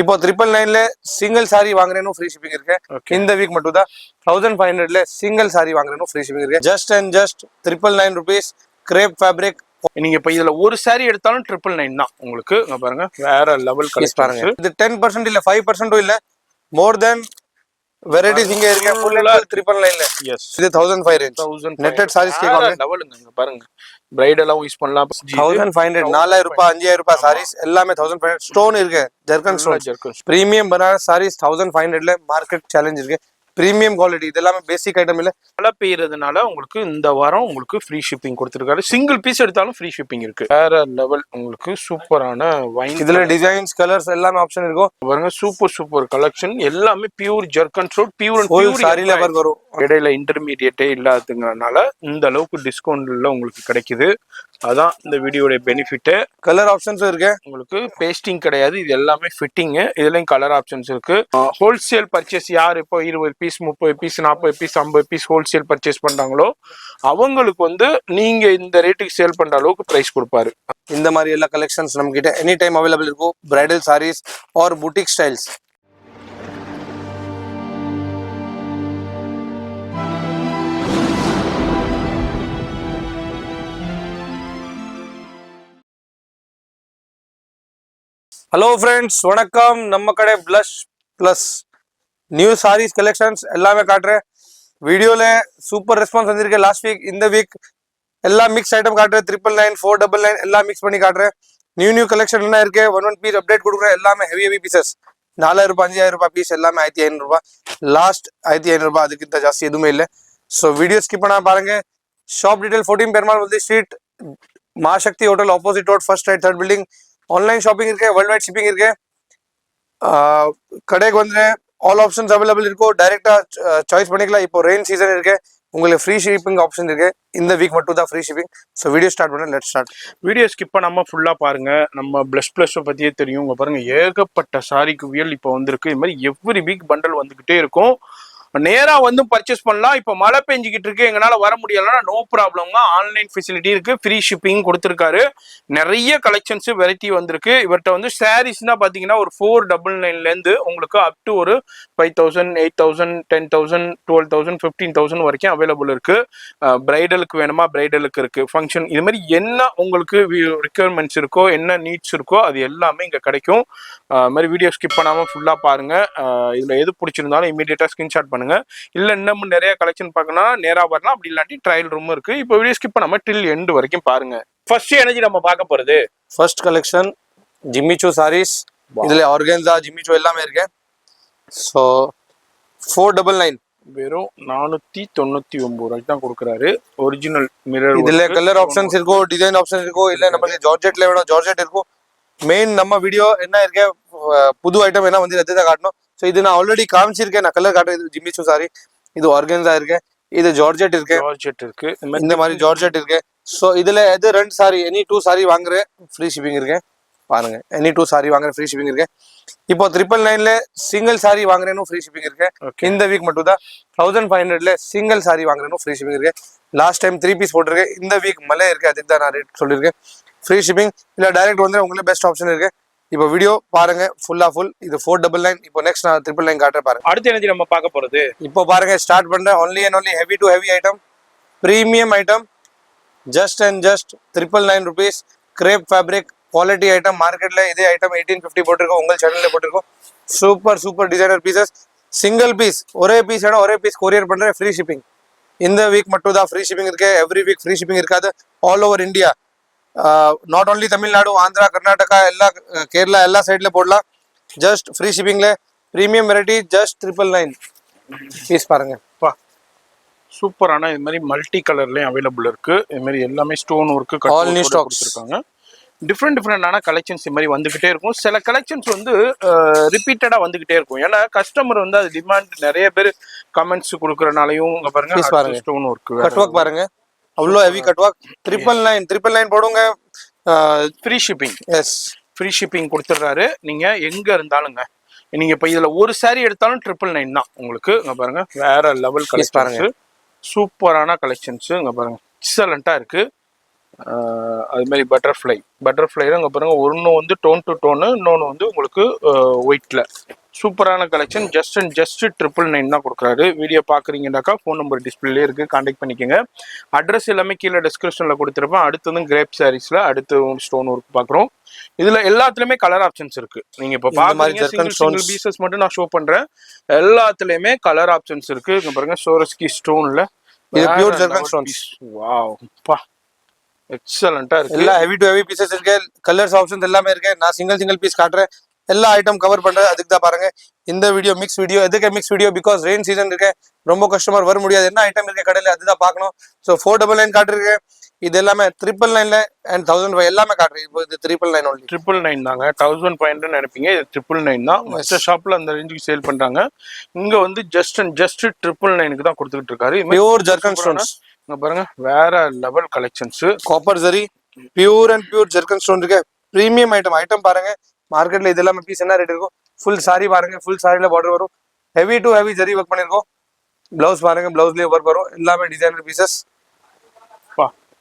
இப்போ 999ல சிங்கிள் சாரி வாங்குறேன்னு ஃப்ரீ ஷிப்பிங் இருக்கு. இந்த வீக் மட்டும் தான் 1500ல சிங்கிள் சாரி வாங்குறேன்னு ஃப்ரீ ஷிப்பிங் இருக்கு. Just and just 999 rupees crepe fabric. நீங்க இப்ப இதுல ஒரு சாரி எடுத்தாலும் 999 தான் உங்களுக்கு. பாருங்க வேற லெவல் கலெக்ஷன் பாருங்க. இது 10% இல்ல 5% இல்ல, மோர் தென் வெரைட்டிஸ் இங்க இருக்கு. ஃபுல் அண்ட் ஃபுல் 999ல. எஸ், இது 1500 ரேஞ்ச் நெட்டட் சாரீஸ் கேக்குவாங்க. லெவலுங்க. இங்க பாருங்க பிரைடலா யூஸ் பண்ணலாம். 1500 4000 ரூபாய் 5000 ரூபாய் சாரீஸ் எல்லாமே 1500. ஸ்டோன் இருக்கு, zircon stone. Premium Banaras saris 1500ல மார்க்கெட் சேலஞ்ச் இருக்கு. Premium quality. இது எல்லாமே பேசிக் ஐட்டம் இல்ல. மழை பெய்யறதுனால உங்களுக்கு இந்த வாரம் உங்களுக்கு ஃப்ரீ ஷிப்பிங் கொடுத்துருக்காரு. சிங்கிள் பீஸ் எடுத்தாலும் ஃப்ரீ ஷிப்பிங் இருக்கு. வேற லெவல் உங்களுக்கு சூப்பரான வைன். இதுல டிசைன்ஸ் கலர்ஸ் எல்லாமே ஆப்ஷன் இருக்கும். பாருங்க சூப்பர் கலெக்ஷன். எல்லாமே pure zircon suit, pure and pure சாரில வரும். இடையில இன்டர்மீடியேட்டே இல்லாததுங்கறனால இந்த அளவுக்கு டிஸ்கவுண்ட்ல உங்களுக்கு கிடைக்குது. அதான் இந்த வீடியோட பெனிஃபிட். கலர் ஆப்ஷன்ஸ் இருக்கு. உங்களுக்கு பேஸ்டிங் கிடையாது, இது எல்லாமே ஃபிட்டிங். இதுலயும் கலர் ஆப்ஷன்ஸ் இருக்கு. ஹோல்சேல் பர்ச்சேஸ் யார் இப்போ 20 piece 30 piece 40 piece 50 piece wholesale purchase பண்றாங்களோ அவங்களுக்கு வந்து நீங்க இந்த ரேட்டுக்கு சேல் பண்ற அளவுக்கு பிரைஸ் கொடுப்பாரு. இந்த மாதிரி எல்லா கலெக்ஷன்ஸ் நம்ம கிட்ட எனி டைம் அவைலபிள் இருக்கும். Bridal saris or boutique styles. Hello friends, வணக்கம். நம்ம கடை plush plus new saris collections எல்லாமே காட்டுறேன். வீடியோல சூப்பர் ரெஸ்பான்ஸ் வந்திருக்கு லாஸ்ட் வீக். இந்த வீக் எல்லாம் மிக்ஸ் ஐட்டம் காட்டுறேன். 999 499 எல்லாம் மிக்ஸ் பண்ணி காட்டுறேன். நியூ கலெக்ஷன் என்ன இருக்கு, ஒன் பீஸ் அப்டேட் கொடுக்குறேன். எல்லாமே ஹெவி பீசஸ். 4000 ரூபாய் 5000 ரூபாய் பீஸ் எல்லாமே 1500 ரூபாய். லாஸ்ட் 1500 ரூபாய், அதுக்கு இந்த ஜாஸ்தி எதுவுமே இல்லை. ஸோ வீடியோ ஸ்கிப் பண்ணா பாருங்க. Shop detail 14 Perumal Valli street, Maa Shakti hotel opposite road, first right, third building. Online shopping இருக்கு, வேர்ல்ட் வைட் ஷிப்பிங் இருக்கு. கடைக்கு வந்து ஆல் ஆப்ஷன்ஸ் அவைலபிள் இருக்கும். டைரக்டா சாய்ஸ் பண்ணிக்கலாம். இப்போ ரெயின் சீசன் இருக்கு, உங்களுக்கு ஃப்ரீ ஷிப்பிங் ஆப்ஷன் இருக்கு. இந்த வீக் மட்டும் தான் free shipping. So video start பண்ண லெட் ஸ்டார்ட். வீடியோ ஸ்கிப் பண்ணாம ஃபுல்லா பாருங்க. நம்ம பிளஸ் பத்தியே தெரியும். உங்க பாருங்க ஏகப்பட்ட சாரி குவியல் இப்போ வந்திருக்கு. இது மாதிரி எவ்ரி வீக் பண்டல் வந்துகிட்டே இருக்கும். நேரா வந்து பர்ச்சேஸ் பண்ணலாம். இப்போ மழை பெஞ்சிக்கிட்டு இருக்கு, எங்களால வர முடியலன்னா நோ ப்ராப்ளம்ங்க. ஆன்லைன் ஃபெசிலிட்டி இருக்கு, ஃப்ரீ ஷிப்பிங் கொடுத்துருக்காரு. நிறைய கலெக்ஷன்ஸ் வெரைட்டி வந்திருக்கு. இவர்கிட்ட வந்து சாரீஸ்னா பாத்தீங்கன்னா ஒரு 499ல இருந்து உங்களுக்கு அப் டு ஒரு 5000 8000 10000 12000 15000 வரைக்கும் அவைலபிள் இருக்கு. பிரைடலுக்கு வேணுமா பிரைடலுக்கு இருக்கு. ஃபங்க்ஷன் இது மாதிரி என்ன உங்களுக்கு ரிக்யர்மெண்ட்ஸ் இருக்கோ, என்ன நீட்ஸ் இருக்கோ அது எல்லாமே இங்க கிடைக்கும். மாதிரி வீடியோ ஸ்கிப் பண்ணாம ஃபுல்லா பாருங்க. இதுல எது பிடிச்சிருந்தாலும் இமீடியட்டா ஸ்கிரீன்ஷாட் பண்ணுங்க. இல்ல இன்னமும் நிறைய கலெக்ஷன் பார்க்கணும் நேரா வரலாம். அப்படி இல்லாட்டி ட்ரையல் ரூம் இருக்கு. இப்போ வீடியோ ஸ்கிப் பண்ணாம டில் எண்ட் வரைக்கும் பாருங்க. ஃபர்ஸ்ட் எனர்ஜி நம்ம பார்க்க போறது ஃபர்ஸ்ட் கலெக்ஷன் ஜிம்மிச்சோ சாரீஸ். இதுல ஆர்கன்ஸா ஜிம்மிச்சோ எல்லாமே இருக்கு. ஸோ 499 வெறும் 499 ரூபாய்க்கு தான் கொடுக்குறாரு. Original mirror. இதுல கலர் ஆப்ஷன்ஸ் இருக்கும், டிசைன் ஆப்ஷன் இருக்கும். இல்ல நமக்கு ஜார்ஜெட்ல வேணும் ஜார்ஜெட் இருக்கும். மெயின் நம்ம வீடியோ என்ன இருக்கு, புது ஐட்டம் என்ன வந்து அதுதான் காட்டணும். ஸோ இது நான் ஆல்ரெடி காமிச்சிருக்கேன். நான் கலர் காட்டுறேன். இது ஜிம்மிச்சோ சாரி, இது ஆர்கன்ஸா இருக்கு, இது ஜார்ஜெட் இருக்கு. ஜார்ஜெட் இருக்கு, இந்த மாதிரி ஜார்ஜெட் இருக்கு. ஸோ இதுல எது 2 சாரி எனி 2 சாரி வாங்குறேன் ஃப்ரீ ஷிப்பிங் இருக்கு. பாருங்க, எனி 2 சாரி வாங்குறேன் ஃப்ரீ ஷிப்பிங் இருக்கு. இப்போ 999ல சிங்கிள் சாரி வாங்குறேன்னு ஃப்ரீ ஷிப்பிங் இருக்கு. இந்த வீக் மட்டும் தான் 1500ல சிங்கிள் சாரி வாங்குறேன்னு ஃப்ரீ ஷிப்பிங் இருக்கு. லாஸ்ட் டைம் 3 பீஸ் போட்டிருக்கேன். இந்த வீக் மழை இருக்கு, அதுக்கு தான் நான் ரேட் சொல்லியிருக்கேன். ஃப்ரீ ஷிப்பிங் இல்ல டைரக்ட் வந்து உங்களுக்கு பெஸ்ட் ஆப்ஷன் இருக்கு. இப்போ வீடியோ பாருங்க ஃபுல். இது 499. இப்போ நெக்ஸ்ட் நான் 999 காட்டுறேன் பாருங்க. அடுத்த எனர்ஜி நம்ம பார்க்க போறது இப்போ பாருங்க ஸ்டார்ட் பண்றேன். Only and only heavy to heavy item, premium item. Just and just 999 rupees crepe fabric quality item. மார்க்கெட்ல இதே ஐட்டம் 1850 போட்டிருக்கோம், உங்கள் சேனல்ல போட்டிருக்கோம். Super designer pieces. Single piece ஒரே பீஸ் வேணும், ஒரே பீஸ் கொரியர் பண்றேன் ஃப்ரீ ஷிப்பிங். இந்த வீக் மட்டும் தான் ஃப்ரீ ஷிப்பிங் இருக்கு. எவ்ரி வீக் ஃப்ரீ ஷிப்பிங் இருக்காது. All over India, not only Tamil Nadu, Andhra, Karnataka, எல்லா கேரளா எல்லா சைட்ல போடலாம். ஜஸ்ட் ஃப்ரீ ஷிப்பிங்ல பிரீமியம் வெரைட்டி. ஜஸ்ட் 999 பீஸ் பாருங்க. சூப்பரான இது மாதிரி மல்டி கலர்லயும் அவைலபிள் இருக்கு. இது மாதிரி எல்லாமே stone work all new stocks கொடுத்துருக்காங்க. டிஃப்ரெண்டான கலெக்ஷன்ஸ் இது மாதிரி வந்துகிட்டே இருக்கும். சில கலெக்ஷன்ஸ் வந்து ரிப்பீட்டடா வந்துகிட்டே இருக்கும். ஏன்னா கஸ்டமர் வந்து அது டிமாண்ட் நிறைய பேர் கமெண்ட்ஸ் கொடுக்கறனாலையும் பாருங்க ஸ்டோன் ஒர்க் கட் ஒர்க் பாருங்க. அவ்வளோ ஹெவி கட் ஒர்க். 999 போடுங்க free shipping. Yes, free shipping கொடுத்துட்றாரு. நீங்க எங்க இருந்தாலுங்க. நீங்க இப்ப இதுல ஒரு சாரி எடுத்தாலும் 999 தான் உங்களுக்கு. பாருங்க வேற லெவல் கலெக்ஷன்ஸ், சூப்பரான கலெக்ஷன்ஸ். பாருங்க எக்ஸலண்டா இருக்கு. அது மாதிரி பட்டர்ஃப்ளைல அங்கே பாருங்க ஒன்று வந்து டோன் டு டோனு, இன்னொன்று வந்து உங்களுக்கு ஒயிட்ல. சூப்பரான கலெக்ஷன். ஜஸ்ட் 999 தான் கொடுக்குறாரு. வீடியோ பார்க்குறீங்கன்னாக்கா ஃபோன் நம்பர் டிஸ்பிளே இருக்கு, கான்டாக்ட் பண்ணிக்கோங்க. அட்ரஸ் எல்லாமே கீழே டிஸ்கிரிப்ஷனில் கொடுத்துருப்பேன். அடுத்ததும் கிரேப் சாரீஸ்ல அடுத்து ஸ்டோன் ஒர்க் பார்க்குறோம். இதுல எல்லாத்துலயுமே கலர் ஆப்ஷன்ஸ் இருக்கு. நீங்க இப்ப பாக்குறீங்க சிங்கிள் பீசஸ் மட்டும் நான் ஷோ பண்றேன். எல்லாத்துலயுமே கலர் ஆப்ஷன்ஸ் இருக்கு. இங்க பாருங்க சோரஸ்கி ஸ்டோன்ல இது பியூர் ஜர்கன் ஸ்டோன்ஸ். வாவ் பா, எக்ஸலண்டா இருக்கு. எல்லா ஹெவி டு ஹெவி பீசஸ் இருக்கு. கலர்ஸ் ஆப்ஷன்ஸ் எல்லாமே இருக்கு. நான் சிங்கிள் பீஸ் காட்டுறேன். எல்லா ஐட்டம் கவர் பண்றேன். அதுக்கு தான் பாருங்க இந்த வீடியோ மிக்ஸ் வீடியோ. எதுக்கு mix video? Because rain season இருக்கு, ரொம்ப கஸ்டமர் வர முடியாது. என்ன ஐட்டம் இருக்கு கடையில அதுதான் பார்க்கணும். ஸோ 499 காட்டுறேன். இது எல்லாமே 999 அண்ட் 1005 எல்லாமே காட்டுறேன். இப்போ இது 999 only. 999 தாங்க. 1500 நினைப்பீங்க, இது 999 தான். மற்ற ஷாப்ல அந்த ரேஞ்சுக்கு சேல் பண்றாங்க. இங்க வந்து ஜஸ்ட் 999க்கு தான் கொடுத்துட்டு இருக்காரு. Pure zircon stones. இங்க பாருங்க வேற level collections. Copper zari pure zircon stone இருக்கு. பிரீமியம் ஐட்டம் பாருங்க. மார்க்கெட்ல இது எல்லாமே பீஸ் என்ன ரேட் இருக்கும்? ஃபுல் சாரி பாருங்க. ஃபுல் சாரில பார்டர் வரும். Heavy to heavy zari work பண்ணிருக்கோம். பிளவுஸ் பாருங்க, பிளவுஸ்லயே ஒர்க் வரும். எல்லாமே டிசைனர் பீசஸ்.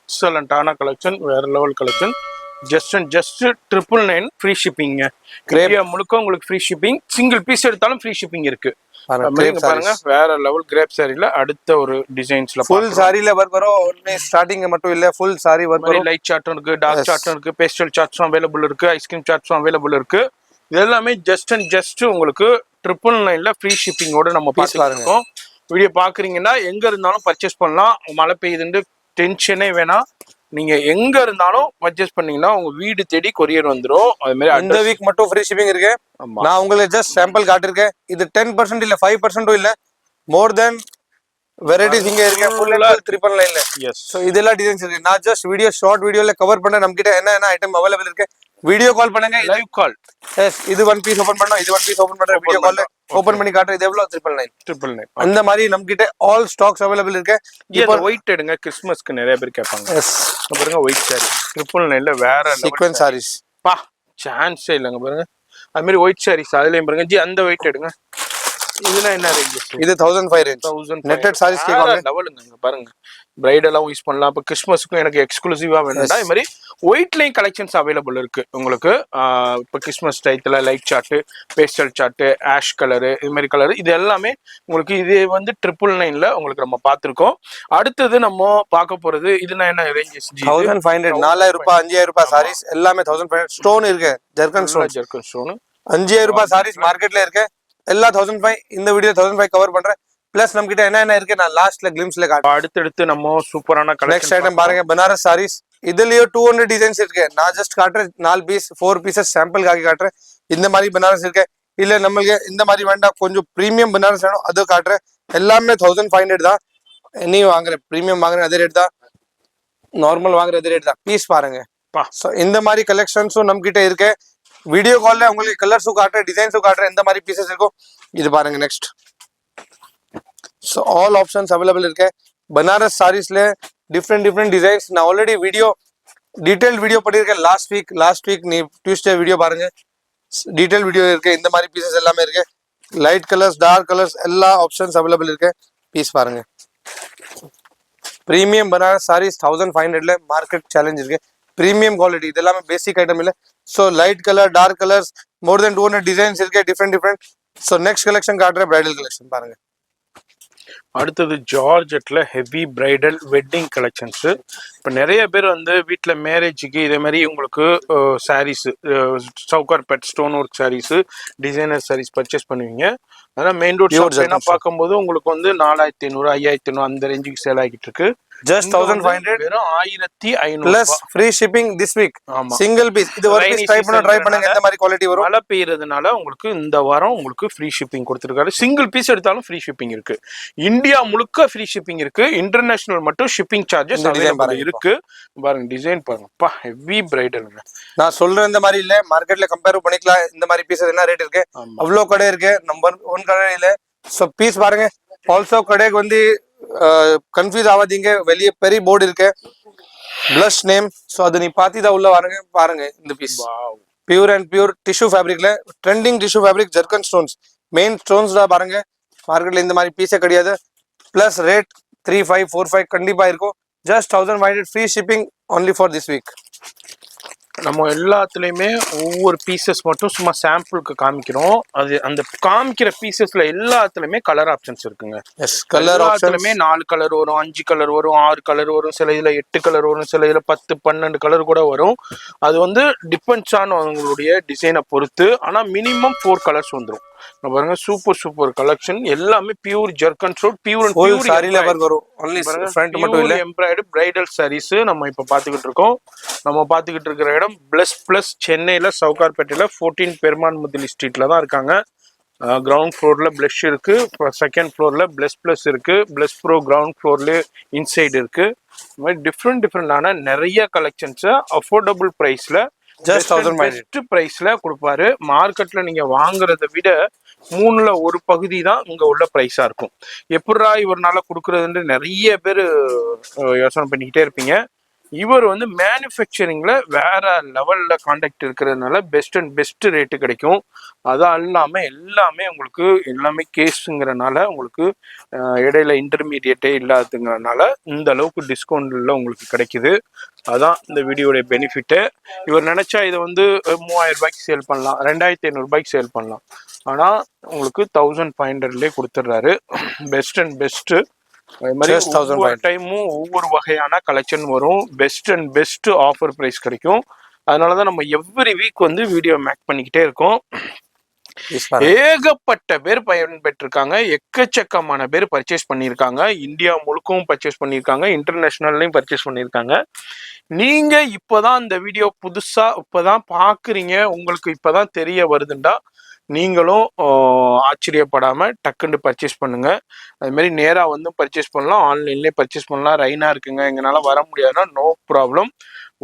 எக்ஸலண்டான கலெக்ஷன், வேற லெவல் கலெக்ஷன். ஜஸ்ட் 999 ஃப்ரீ ஷிப்பிங்க. இந்தியா முழுக்க உங்களுக்கு ஃப்ரீ ஷிப்பிங். சிங்கிள் பீஸ் எடுத்தாலும் ஃப்ரீ ஷிப்பிங் இருக்கு. பாருங்க வேற லெவல் கிரேப் சாரில அடுத்த ஒரு டிசைன்ஸ்ல ஃபுல் சாரில ஒர்க் வரும். ஒன்லி ஸ்டார்டிங் மட்டும் இல்ல, ஃபுல் சாரி ஒர்க் வரும். லைட் சார்ட்டும் இருக்கு, டார்க் சார்ட்டும் இருக்கு, பேஸ்டல் சார்ட்ஸும் அவைலபிள் இருக்கு, ஐஸ்கிரீம் சார்ட்ஸும் அவைலபிள் இருக்கு. இது எல்லாமே ஜஸ்ட் உங்களுக்கு 999ல ஃப்ரீ ஷிப்பிங்கோட நம்ம பார்த்துருக்கோம். வீடியோ பாக்குறீங்கன்னா எங்க இருந்தாலும் பர்ச்சேஸ் பண்ணலாம். மழை பெய்யுதுன்னு டென்ஷனே வேணாம். நீங்க எங்க இருந்தாலும் பர்ச்சேஸ் பண்ணீங்கன்னா உங்க வீடு தேடி கொரியர் வந்துடும். அது மாதிரி இந்த வீக் மட்டும் ஃப்ரீ ஷிப்பிங் இருக்கு. நான் உங்களுக்கு ஜஸ்ட் சாம்பிள் காட்டிருக்கேன். இது 10% இல்ல 5% இல்ல, மோர் தென் வெரைட்டிஸ் இங்க இருக்கு. ஃபுல்லா 999ல. எஸ். சோ இதெல்லாம் டிசைன்ஸ் இருக்கு. நான் ஜஸ்ட் வீடியோ ஷார்ட் வீடியோல கவர் பண்ண. நம்ம கிட்ட என்ன ஐட்டம் அவைலபிள் இருக்கு. வீடியோ கால் பண்ணுங்க, லைவ் கால். எஸ், இது ஒன் பீஸ் ஓபன் பண்ணோம், இது ஒன் பீஸ் ஓபன் பண்ற. வீடியோ கால்ல ஓபன் பண்ணி காட்டுறேன். இது எவ்வளவு? 999. அந்த மாதிரி நம்ம கிட்ட ஆல் ஸ்டாக்ஸ் அவைலபிள் இருக்கு. இப்போ ஒயிட் எடுங்க, கிறிஸ்மஸ்க்கு நிறைய பேர் கேட்பாங்க. எஸ், பாருங்க ஒயிட் சாரி 999ல வேற சீக்வென்ஸ் சாரீஸ். பா, சான்ஸே இல்லங்க. பாருங்க அது மாதிரி ஒயிட் சாரீஸ் அதுலயும் பாருங்க. ஜி அந்த ஒயிட் எடுங்க. இதுனா என்ன ரேஞ்ச்? இது 1005 ரேஞ்ச். நெட்டட் சாரீஸ் கேக்குவாங்க. லெவலுங்க. பாருங்க பிரைடெல்லாம் யூஸ் பண்ணலாம். இப்போ கிறிஸ்மஸ்க்கும் எனக்கு எக்ஸ்க்ளூசிவா வேணும்னா இது மாதிரி ஒயிட்லையும் கலெக்ஷன்ஸ் அவைலபிள் இருக்கு உங்களுக்கு. இப்போ கிறிஸ்மஸ் டைத்துல light shade, pastel shade, ash colour, இது மாதிரி கலர், இது எல்லாமே உங்களுக்கு. இது வந்து 999ல உங்களுக்கு நம்ம பார்த்துருக்கோம். அடுத்தது நம்ம பார்க்க போறது இதுனா என்ன ரேஞ்சஸ்? 1500, 4000 ரூபாய், 5000 ரூபாய் சாரீஸ் எல்லாமே 1500. ஸ்டோன் இருக்கு, ஜர்கன் ஸ்டோன். 5000 ரூபாய் சாரீஸ் மார்க்கெட்ல இருக்கு. எல்லா 1005. இந்த வீடியோ 1005 கவர் பண்றேன். பிளஸ் நம்ம கிட்ட என்ன இருக்கு நான் லாஸ்ட்ல கிளிம்ஸ்ல காட்டுறேன். அடுத்து நம்ம சூப்பரான நெக்ஸ்ட் ஐட்டம் பாருங்க. பனாரஸ் சாரீஸ். இதுலயே 200 டிசைன்ஸ் இருக்கு. நான் ஜஸ்ட் காட்டுறேன் 4 பீஸ் 4 பீசஸ் சாம்பிள் காக்கி காட்டுறேன். இந்த மாதிரி பனாரஸ் இருக்கு. இல்ல நம்மளுக்கு இந்த மாதிரி வேண்டாம், கொஞ்சம் பிரீமியம் பனாரஸ் வேணும், அது காட்டுறேன். எல்லாமே 1500 தான். நீ வாங்குற பிரீமியம் வாங்குற அதே ரேட் தான், நார்மல் வாங்குற அதே ரேட் தான். பீஸ் பாருங்க. இந்த மாதிரி கலெக்ஷன்ஸும் நம்ம கிட்ட இருக்கு. வீடியோ கால்ல உங்களுக்கு கலர்ஸும் காட்டுறேன், டிசைன்ஸும் காட்டுறேன். இந்த மாதிரி பீசஸ் இருக்கும். இது பாருங்க next. So all options available இருக்கு. பனாரஸ் சாரீஸ்ல டிஃப்ரெண்ட் டிசைன்ஸ். நான் ஆல்ரெடி வீடியோ டீடைல் வீடியோ பண்ணியிருக்கேன் லாஸ்ட் வீக். நீ டியூஸ்டே வீடியோ பாருங்க, டீடைல் வீடியோ இருக்கு. இந்த மாதிரி பீசஸ் எல்லாமே இருக்கு. லைட் கலர்ஸ், டார்க் கலர்ஸ், எல்லா ஆப்ஷன்ஸ் அவைலபிள் இருக்கு. பீஸ் பாருங்க. பிரீமியம் பனாரஸ் சாரீஸ் 1500ல மார்க்கெட் சேலஞ்ச் இருக்கு. Premium quality. இது எல்லாமே பேசிக் ஐட்டம் இல்ல. So light colour, dark colours, more தென் 200 டிசைன்ஸ் இருக்கு, டிஃப்ரெண்ட். ஸோ நெக்ஸ்ட் கலெக்ஷன் காட்டுறேன், பிரைடல் கலெக்ஷன் பாருங்க. அடுத்தது ஜார்ஜெட்ல ஹெவி பிரைடல் வெட்டிங் கலெக்ஷன்ஸ். இப்போ நிறைய பேர் வந்து வீட்டில் மேரேஜுக்கு இதே மாதிரி உங்களுக்கு saris, Sowcarpet stone work saris, designer saris purchase பண்ணுவீங்க. அதனால் மெயின் ரோட் ஷாப்லாம் பார்க்கும்போது உங்களுக்கு வந்து 4500, 5500 அந்த ரேஞ்சுக்கு சேல் ஆகிட்டு இருக்கு. ஜஸ்ட் 1500, வெறும் 1500 plus free shipping this week. Single piece. இது ஒரு பீஸ் ட்ரை பண்ணுங்க. இந்த மாதிரி குவாலிட்டி வரும். மழை பெய்யறதுனால உங்களுக்கு இந்த வாரம் உங்களுக்கு ஃப்ரீ ஷிப்பிங் கொடுத்துருக்காரு. சிங்கிள் பீஸ் எடுத்தாலும் ஃப்ரீ ஷிப்பிங் இருக்கு. இந்தியா முழுக்க ஃப்ரீ ஷிப்பிங் இருக்கு. இன்டர்நேஷனல் மட்டும் ஷிப்பிங் சார்ஜஸ் இருக்கு. பாருங்க டிசைன் பாருங்க. பா, ஹெவி பிரைடலுங்க. நான் சொல்றேன் இந்த மாதிரி இல்ல, மார்க்கெட்ல கம்பேர் பண்ணிக்கலாம். இந்த மாதிரி பீஸ் என்ன ரேட் இருக்கு, அவ்வளோ கடை இருக்கு. நம்பர் 1 கடை இல்ல. ஸோ பீஸ் பாருங்க. ஆல்சோ கடைக்கு வந்து கன்ஃபியூஸ் ஆகாதீங்க. வெளியே பெரிய போர்டு இருக்கு, பிளஷ் நேம். ஸோ அது நீ பாத்தி தான் உள்ள பாருங்க. இந்த piece pure and pure tissue ஃபேப்ரிக்ல, trending tissue fabric, zircon stones, main stones தான் பாருங்க. மார்க்கெட்ல இந்த மாதிரி பீஸே கிடையாது. பிளஸ் ரேட் 3545 கண்டிப்பா இருக்கும். just 1500 free shipping only for this week. நம்ம எல்லாத்துலயுமே ஒவ்வொரு பீசஸ் மட்டும் சும்மா சாம்பிளுக்கு காமிக்கிறோம். அது அந்த காமிக்கிற பீசஸ்ல எல்லாத்துலயுமே கலர் ஆப்ஷன்ஸ் இருக்குங்க. Yes, color options. 4 கலர் வரும், 5 கலர் வரும், 6 கலர் வரும், சில இதுல 8 கலர் வரும், சில இதுல 10 12 கலர் கூட வரும். அது வந்து டிபெண்ட்ஸ் ஆன் உங்களுடைய டிசைனை பொறுத்து. ஆனா மினிமம் 4 கலர்ஸ் வந்துடும். பாருங்க, சூப்பர் கலெக்ஷன். எல்லாமே பியூர் ஜர்கன் சூட், பியூர் சாரில வரும். only front மட்டும் இல்ல, எம்ப்ராய்டரி பிரைடல் சாரீஸ் நம்ம இப்ப பாத்துக்கிட்டு இருக்கோம். நம்ம பாத்துக்கிட்டு இருக்கிற இடம் பிளஸ் சென்னையில சவுகார்பேட்டையில 14 பெருமான் முதலி ஸ்ட்ரீட்ல தான் இருக்காங்க. கிரவுண்ட் ஃப்ளோர்ல பிளஷ் இருக்கு, செகண்ட் ஃப்ளோர்ல பிளஸ் இருக்கு, பிளஸ் ப்ரோ கிரவுண்ட் ஃப்ளோர்ல இன்சைடு இருக்கு. இந்த மாதிரி டிஃப்ரெண்டான நிறைய கலெக்ஷன்ஸ் அஃபோர்டபுள் பிரைஸ்ல just 1500 பெஸ்ட் பிரைஸ்ல கொடுப்பாரு. மார்க்கெட்ல நீங்க வாங்குறதை விட 3ல 1 பகுதி தான் இங்க உள்ள பிரைஸா இருக்கும். எப்படா இவர்னால கொடுக்கறதுன்னு நிறைய பேர் யோசனை பண்ணிக்கிட்டே இருப்பீங்க. இவர் வந்து மேனுஃபேக்சரிங்ல வேற லெவல்ல கான்டாக்ட் இருக்கிறதுனால பெஸ்ட் ரேட்டு கிடைக்கும். அதான் இல்லாம எல்லாமே உங்களுக்கு எல்லாமே கேஸுங்கிறனால உங்களுக்கு இடையில இன்டர்மீடியேட்டே இல்லாதுங்கிறனால இந்த அளவுக்கு டிஸ்கவுண்ட்ல உங்களுக்கு கிடைக்குது. அதான் இந்த வீடியோட பெனிஃபிட்டு. இவர் நினைச்சா இதை வந்து 3000 ரூபாய்க்கு சேல் பண்ணலாம், 2500 ரூபாய்க்கு சேல் பண்ணலாம். ஆனா உங்களுக்கு 1500லேயே கொடுத்துட்றாரு. பெஸ்ட். அது மாதிரி ஒவ்வொரு டைமும் ஒவ்வொரு வகையான கலெக்ஷன் வரும். பெஸ்ட் ஆஃபர் பிரைஸ் கிடைக்கும். அதனாலதான் நம்ம எவ்ரி வீக் வந்து வீடியோ மேக் பண்ணிக்கிட்டே இருக்கோம். ஏகப்பட்ட பேர் பயன்பெற்றிருக்காங்க, எக்கச்சக்கமான பேர் பர்ச்சேஸ் பண்ணியிருக்காங்க. இந்தியா முழுக்கவும் பர்ச்சேஸ் பண்ணியிருக்காங்க, இன்டர்நேஷனல்லையும் பர்ச்சேஸ் பண்ணியிருக்காங்க. நீங்க இப்பதான் இந்த வீடியோ புதுசா இப்பதான் பாக்குறீங்க, உங்களுக்கு இப்பதான் தெரிய வருதுண்டா, நீங்களும் ஆச்சரியப்படாம டக்குன்னு பர்ச்சேஸ் பண்ணுங்க. அது மாதிரி நேரா வந்து பர்ச்சேஸ் பண்ணலாம், ஆன்லைன்லயே பர்ச்சேஸ் பண்ணலாம். ரைனா இருக்குங்க, எங்களால வர முடியாதுன்னா no problem.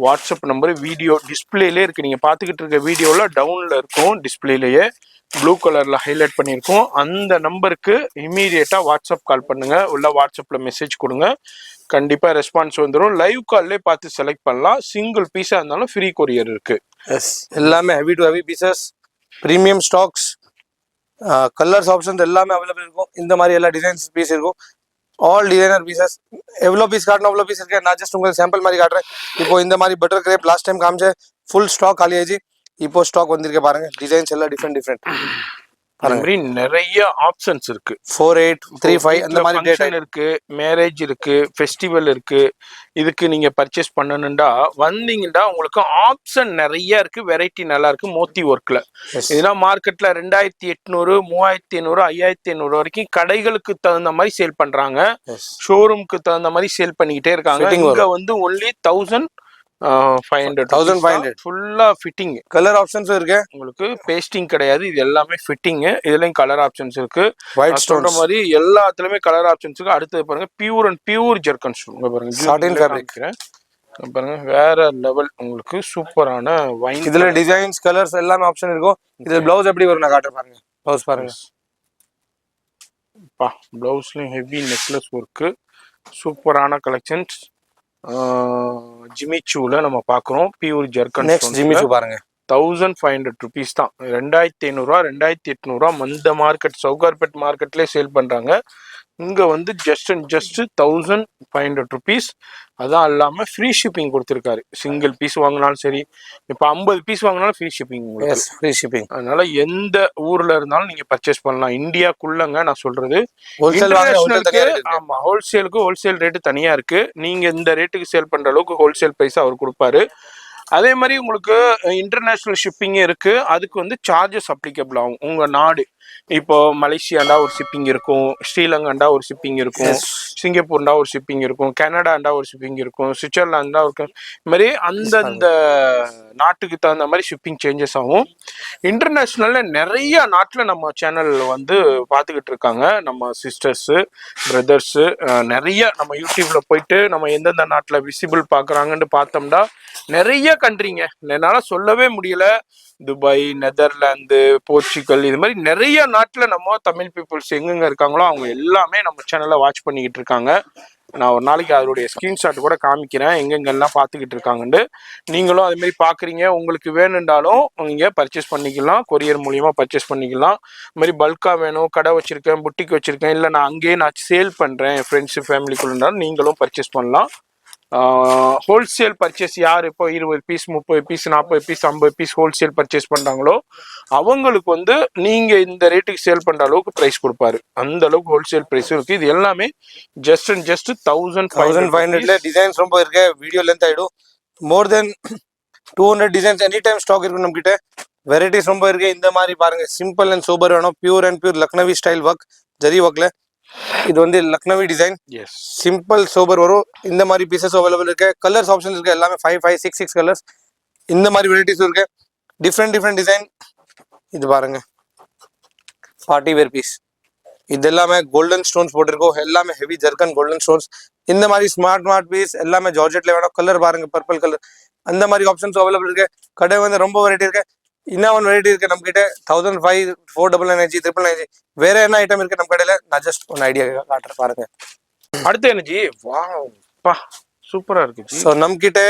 WhatsApp number video டிஸ்பிளேலே இருக்கு. நீங்க பாத்துக்கிட்டு இருக்க வீடியோல டவுன்ல இருக்கும், டிஸ்பிளேலயே ப்ளூ கலர்ல ஹைலைட் பண்ணியிருக்கோம். அந்த நம்பருக்கு இமீடியட்டா வாட்ஸ்அப் கால் பண்ணுங்க, உள்ள வாட்ஸ்அப்ல மெசேஜ் கொடுங்க, கண்டிப்பா ரெஸ்பான்ஸ் வந்துடும். லைவ் கால்லே பார்த்து செலக்ட் பண்ணலாம். சிங்கிள் பீஸா இருந்தாலும் ஃப்ரீ கொரியர் இருக்கு. எல்லாமே heavy to heavy pieces, premium stocks, colours options எல்லாமே அவைலபிள் இருக்கும். இந்த மாதிரி எல்லா டிசைன்ஸ் பீஸ் இருக்கும். All designer pieces. எவ்வளோ பீஸ் காட்டணும் அவ்வளோ பீஸ் இருக்கு. நான் ஜஸ்ட் உங்களுக்கு சாம்பிள் மாதிரி காட்டுறேன். இப்போ இந்த மாதிரி பட்டர் கிரேப் லாஸ்ட் டைம் காமிச்ச ஃபுல் ஸ்டாக் காலி ஆயிடுச்சு. இப்போ ஸ்டாக் வந்திருக்கு பாருங்க. டிசைன்ஸ் எல்லாம் டிஃப்ரெண்ட் நிறைய ஆப்ஷன்ஸ் இருக்கு. 4835 அந்த மாதிரி டேட் இருக்கு, மேரேஜ் இருக்கு, ஃபெஸ்டிவல் இருக்கு. இதுக்கு நீங்க பர்ச்சேஸ் பண்ணணும்டா வந்தீங்கன்னா உங்களுக்கு ஆப்ஷன் நிறைய இருக்கு. வெரைட்டி நல்லா இருக்கு. மோத்தி ஒர்க்ல இதெல்லாம் மார்க்கெட்ல 2800 3500 5500 வரைக்கும் கடைகளுக்கு தகுந்த மாதிரி சேல் பண்றாங்க. ஷோரூமுக்கு தகுந்த மாதிரி சேல் பண்ணிக்கிட்டே இருக்காங்க. இங்க வந்து ஒன்லி 1500 ஃபுல்லா ஃபிட்டிங். கலர் ஆப்ஷன்ஸ் இருக்கு. உங்களுக்கு பேஸ்டிங் கிடையாது, இது எல்லாமே ஃபிட்டிங். இதுலயும் கலர் ஆப்ஷன்ஸ் இருக்கு. ஒயிட் ஸ்டோன் மாதிரி எல்லாத்துலயுமே கலர் ஆப்ஷன்ஸ் இருக்கு. அடுத்து பாருங்க, பியூர் ஜர்கன் ஸ்டோன் பாருங்க, சாட்டின் ஃபேப்ரிக் பாருங்க, வேற லெவல். உங்களுக்கு சூப்பரான வைன். இதுல டிசைன்ஸ் கலர்ஸ் எல்லாமே ஆப்ஷன் இருக்கும். இதுல பிளவுஸ் எப்படி வரும் நான் காட்டுறேன் பாருங்க. பிளவுஸ் பாருங்க, பிளவுஸ்லயும் ஹெவி நெக்லஸ் ஒர்க்கு, சூப்பரான கலெக்ஷன்ஸ். ஜிமிச்சூல நம்ம பாக்குறோம். பியூர் ஜர்கன் ஜிமிச்சூ பாருங்க, 1500 ருபீஸ் தான். 2500 2800 இந்த மார்க்கெட் சவுகார்பேட் மார்க்கெட்லயே சேல் பண்றாங்க. இங்க வந்து ஜஸ்ட் 1500 ருபீஸ். அதான் இல்லாம ஃப்ரீ ஷிப்பிங் கொடுத்துருக்காரு. சிங்கிள் பீஸ் வாங்கினாலும் சரி, இப்ப 50 பீஸ் வாங்கினாலும் ஃப்ரீ ஷிப்பிங். Free shipping. அதனால எந்த ஊர்ல இருந்தாலும் நீங்க பர்ச்சேஸ் பண்ணலாம். இந்தியாக்குள்ளங்க நான் சொல்றது. ஆமா, ஹோல்சேல் ரேட்டு தனியா இருக்கு. நீங்க இந்த ரேட்டுக்கு சேல் பண்ற அளவுக்கு ஹோல்சேல் பிரைஸ் அவர் கொடுப்பாரு. அதே மாதிரி உங்களுக்கு இன்டர்நேஷனல் ஷிப்பிங் இருக்கு. அதுக்கு வந்து சார்ஜஸ் அப்ளிகபிள் ஆகும். உங்க நாடு இப்போ மலேசியாண்டா ஒரு ஷிப்பிங் இருக்கும், ஸ்ரீலங்காண்டா ஒரு ஷிப்பிங் இருக்கும், சிங்கப்பூர்ண்டா ஒரு ஷிப்பிங் இருக்கும், கனடாண்டா ஒரு ஷிப்பிங் இருக்கும், சுவிட்சர்லாண்டா இருக்கும். இது மாதிரி அந்தந்த நாட்டுக்கு தகுந்த மாதிரி ஷிப்பிங் சேஞ்சஸ் ஆகும். இன்டர்நேஷனல்ல நிறைய நாட்டில் நம்ம சேனல் வந்து பார்த்துக்கிட்டு இருக்காங்க. நம்ம சிஸ்டர்ஸு பிரதர்ஸு நிறைய நம்ம யூடியூப்ல போயிட்டு நம்ம எந்தெந்த நாட்டில் விசிபிள் பார்க்குறாங்கன்னு பார்த்தோம்னா நிறைய கண்ட்ரிங்க, என்னால சொல்லவே முடியல. துபாய், நெதர்லாந்து, போர்ச்சுகல், இது மாதிரி நிறைய நாட்டில் நம்ம தமிழ் பீப்புள்ஸ் எங்கெங்க இருக்காங்களோ அவங்க எல்லாமே நம்ம சேனலை வாட்ச் பண்ணிக்கிட்டு இருக்காங்க. நான் ஒரு நாளைக்கு அதோடைய ஸ்கிரீன்ஷாட் கூட காமிக்கிறேன், எங்கெங்கெல்லாம் பார்த்துக்கிட்டு இருக்காங்கன்னு. நீங்களும் அது மாதிரி பார்க்குறீங்க, உங்களுக்கு வேணுண்டாலும் நீங்கள் பர்ச்சேஸ் பண்ணிக்கலாம். கொரியர் மூலியமா பர்ச்சேஸ் பண்ணிக்கலாம். இது மாதிரி பல்காக வேணும், கடை வச்சிருக்கேன், புட்டிக் வச்சிருக்கேன், இல்லை நான் அங்கேயே நான் சேல் பண்ணுறேன் ஃப்ரெண்ட்ஸு ஃபேமிலிக்குள்ளாலும் நீங்களும் பர்ச்சேஸ் பண்ணலாம். ஹோல்சேல் பர்ச்சேஸ் யார் இப்போ 20 piece 30 piece 40 piece 50 piece wholesale purchase பண்றாங்களோ அவங்களுக்கு வந்து நீங்க இந்த ரேட்டுக்கு சேல் பண்ற அளவுக்கு பிரைஸ் கொடுப்பாரு. அந்த அளவுக்கு ஹோல்சேல் பிரைஸ் இருக்கு. இது எல்லாமே ஜஸ்ட் அண்ட் ஜஸ்ட் 1500 டிசைன்ஸ் ரொம்ப இருக்கு. வீடியோ லென்த் ஆயிடும். மோர் தென் 200 டிசைன்ஸ் எனி டைம் ஸ்டாக் இருக்கு நம்ம கிட்ட. வெரைட்டிஸ் ரொம்ப இருக்கு. இந்த மாதிரி பாருங்க, சிம்பிள் அண்ட் சூப்பர் வேணும், pure and pure Lucknowi style work, zari ஒர்க்ல. இது வந்து லக்னவி டிசைன், எஸ் சிம்பிள் சூப்பர் வரும். இந்த மாதிரி பீசஸ் அவைலபிள் இருக்கு. கலர்ஸ் ஆப்ஷன்ஸ் இருக்கு, எல்லாமே 5 5 6 6 கலர்ஸ். இந்த மாதிரி வெரைட்டிஸ் இருக்கு. Different design. இது பாருங்க, 40 வேர் பீஸ். இது எல்லாமே கோல்டன் ஸ்டோன்ஸ் போட்டிருக்கோம். எல்லாமே ஹெவி ஜர்கன் கோல்டன் ஸ்டோன்ஸ். இந்த மாதிரி ஸ்மார்ட் பீஸ் எல்லாமே ஜார்ஜெட்ல வேணும். கலர் பாருங்க, பர்பிள் கலர். அந்த மாதிரி ஆப்ஷன்ஸ் அவைலபிள் இருக்கு. கடை வந்து ரொம்ப வெரைட்டி இருக்கு. இன்னும் ஒன் வெரைட்டி இருக்கு நம்ம கிட்ட. 1005 499 999 வேற என்ன ஐட்டம் இருக்கு நம்ம கடையில, நான் ஜஸ்ட் ஒன் ஐடியா காட்டுறேன் பாருங்க. அடுத்து எனர்ஜி வாவ் பா சூப்பரா இருக்கு ஜி. ஸோ நம்ம கிட்ட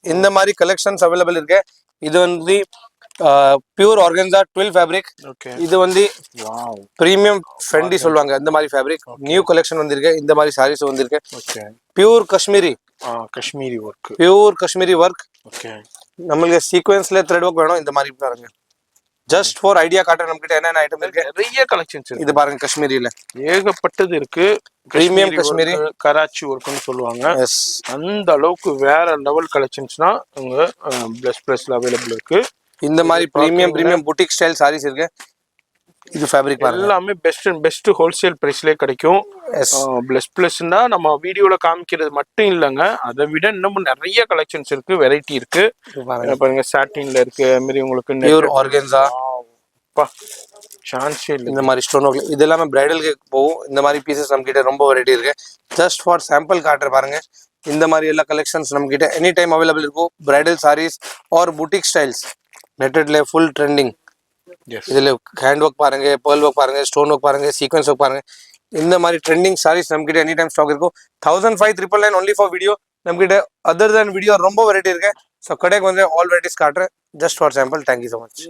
இந்த மாதிரி கலெக்ஷன்ஸ் அவைலபிள் இருக்கு. இது வந்து பியூர் ஆர்கன்ஸா 12 ஃபேப்ரிக். ஓகே இது வந்து வாவ் பிரீமியம் ஃபெண்டி சொல்லுவாங்க, இந்த மாதிரி ஃபேப்ரிக். நியூ கலெக்ஷன் வந்திருக்கு. இந்த மாதிரி சாரீஸ் வந்திருக்கு. Okay pure Kashmiri, Kashmiri work. Pure Kashmiri work. Okay நம்மளுக்கு சீக்வென்ஸ்ல த்ரெட் ஒர்க் வேணும். இந்த மாதிரி பாருங்க, ஜஸ்ட் ஃபார் ஐடியா காட்டுறேன் நம்ம கிட்ட என்னென்ன ஐட்டம் இருக்கு. நிறைய கலெக்ஷன்ஸ் இருக்கு. இது பாருங்க, காஷ்மீரியில ஏகப்பட்டது இருக்கு. பிரீமியம் காஷ்மீரி, கராச்சி ஒர்க்னு சொல்லுவாங்க. எஸ். அந்த அளவுக்கு வேற லெவல் கலெக்ஷன்ஸ்னா உங்க பிளஸ்ல அவைலபிள் இருக்கு. இந்த மாதிரி பிரீமியம் புட்டிக் ஸ்டைல் சாரீஸ் இருக்கு. இது ஃபேப்ரிக் பாருங்க, எல்லாமே பெஸ்ட் அண்ட் பெஸ்ட் ஹோல்சேல் பிரைஸ்லயே கிடைக்கும். எஸ். பிளஸ்னா நம்ம வீடியோல காமிக்கிறது மட்டும் இல்லைங்க, அதை விட இன்னமும் நிறைய கலெக்ஷன்ஸ் இருக்கு, வெரைட்டி இருக்கு. பாருங்க, சாட்டின்ல இருக்கு, அது மாதிரி உங்களுக்கு பியூர் ஆர்கன்ஸா, சான்ஸே இல்லை. இந்த மாதிரி ஸ்டோன் ஒர்க். இது எல்லாமே பிரைடலுக்கு போகும். இந்த மாதிரி பீசஸ் நம்ம கிட்ட ரொம்ப வெரைட்டி இருக்கு. ஜஸ்ட் ஃபார் சாம்பிள் காட்டுற பாருங்க. இந்த மாதிரி எல்லா கலெக்ஷன்ஸ் நம்ம கிட்ட எனி டைம் அவைலபிள் இருக்கும். Bridal saris or boutique styles, நெட்டட்ல ஃபுல் ட்ரெண்டிங். இதுல ஹேண்ட் ஒர்க் பாருங்க, பேர்ல் ஒர்க் பாருங்க, ஸ்டோன் ஒர்க் பாருங்க, சீக்வன்ஸ் ஒர்க் பாருங்க. இந்த மாதிரி ட்ரெண்டிங் சாரீஸ் நம்ம கிட்ட எனி டைம் ஸ்டாக் இருக்கும். 1005 999 ஒன்லி ஃபார் வீடியோ. நம்ம கிட்ட அதர் தேன் வீடியோ ரொம்ப வெரைட்டி இருக்கு. ஸோ கடைக்கு வந்து ஆல் வெரைட்டிஸ் காட்டுறேன், just for sample. Thank you so much.